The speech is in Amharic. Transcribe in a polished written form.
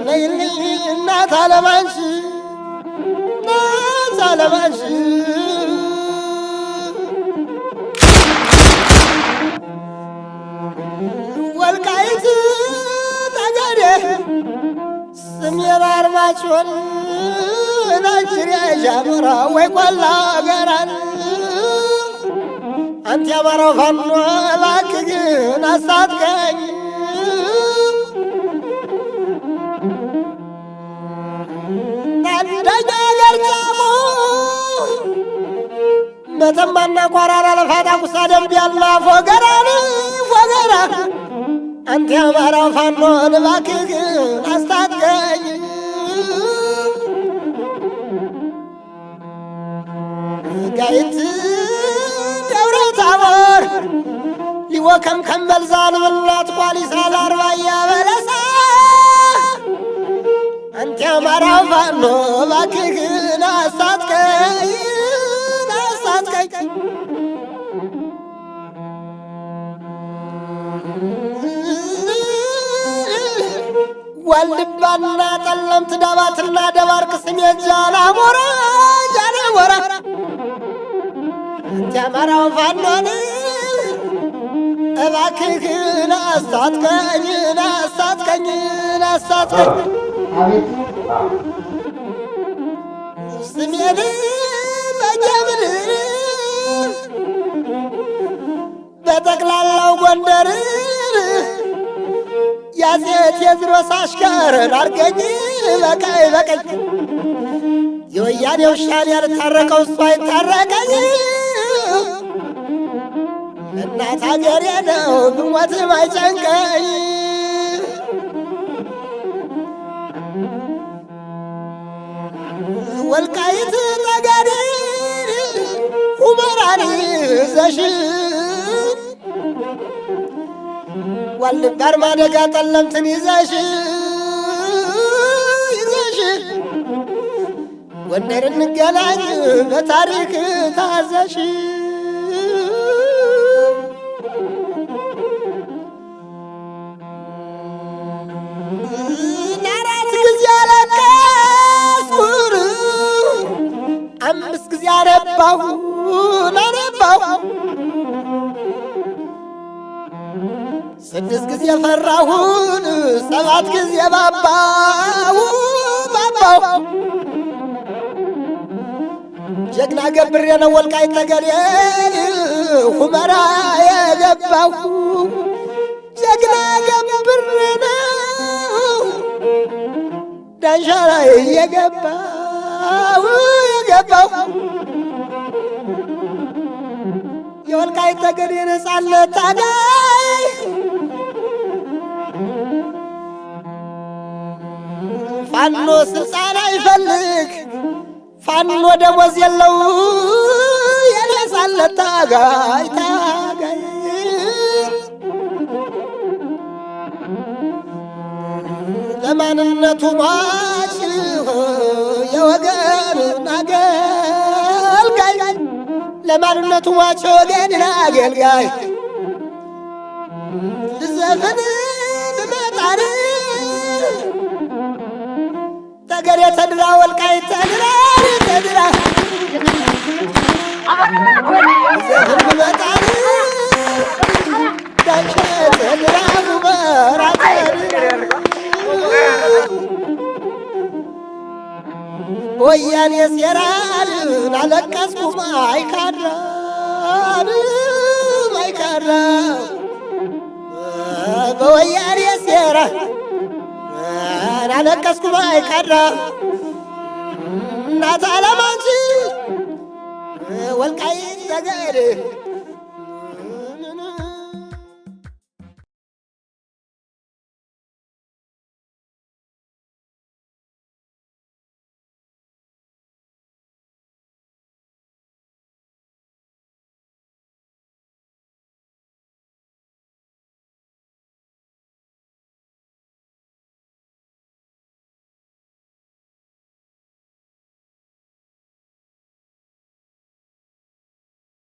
ነይልኝ እናት አለማንሽ እናት አለማንሽ ወልቃይት ጠገዴ ስሜን አርማጭሆን ናይጄሪያ ጃኖራ ወይ ቆላ አገራን አንተ ያማራው ፋኖ እባክህ ግን አስታጥቀኝ አንደኛ ገርጫሞ መተማና ቋራራ ለፋታ ቁሳ ደንቢያና ፎገራን ፎገራ አንተ ያማራው ፋኖን እባክህ ግን አስታጥቀኝ ጋይት ደብረ ታቦር ሊወከም ከመልዛን ምላት ቋሊሳ ላርባያ በለሳ አንተ ያማራው ፋኖ እባክህ ግን አስታጥቀኝ አስታጥቀኝ ዋልድባና ጠለምት ዳባትና ደባርቅ ስሜት ጃናሞራ ጃናሞራ አንተ ያማራው ፋኖን እባክህ ግን አስታጥቀኝ አስታጥቀኝ አስታጥቀኝ ስሜን በጀምር በጠቅላላው ጎንደር ያፄ ቴዎድሮስ አሽከርን አርገኝ በቀኝ በቀኝ የወያኔው ሻን ያልታረቀው እሱ አይታረቀኝ እናት አገሬ ነው ብሞትም አይጨንቀኝ ወልቃይት ጠገዴ ሁመራን ይዘሽ ዋልድባ አርማጭሆን ጠለምትን ይዘሽ ይዘሽ ጎንደር እንገናኝ በታሪክ ታዘሽ አራት ጊዜ አለቀስኩ አምስት ጊዜ አነባሁ አነባሁ ስድስት ጊዜ ፈራሁን ሰባት ጊዜ ባባሁ ባባሁ ጀግና ገብሬ ነው ወልቃይት ጠገዴ ሁመራ የገባሁ ጀግና ገብሬ ነው ዳንሻ ላይ የገባሁ የገባሁ የወልቃይት ጠገዴ ነጻነት ታጋይ ፋኖ ስልጣን አይፈልግ ፋኖ ደሞዝ የለው የነጻነት ታጋይ ታጋይ ለማንነቱ ሟች የወገን አገልጋይ ለማንነቱ ሟች የወገን አገልጋይ ልዘፍን ብመጣር ጠገዴ ተድራ ወልቃይት ተድራ ተድራ ልዘፍን ብመጣር ዳንሻ ተድራ ሁመራ ተድራ ወያኔ ሴራን አለቀስኩ ማይካድራን ማይካድራ በወያኔ ሴራ አለቀስኩ ማይካድራ እናት አለማንቺ ወልቃይት ጠገዴ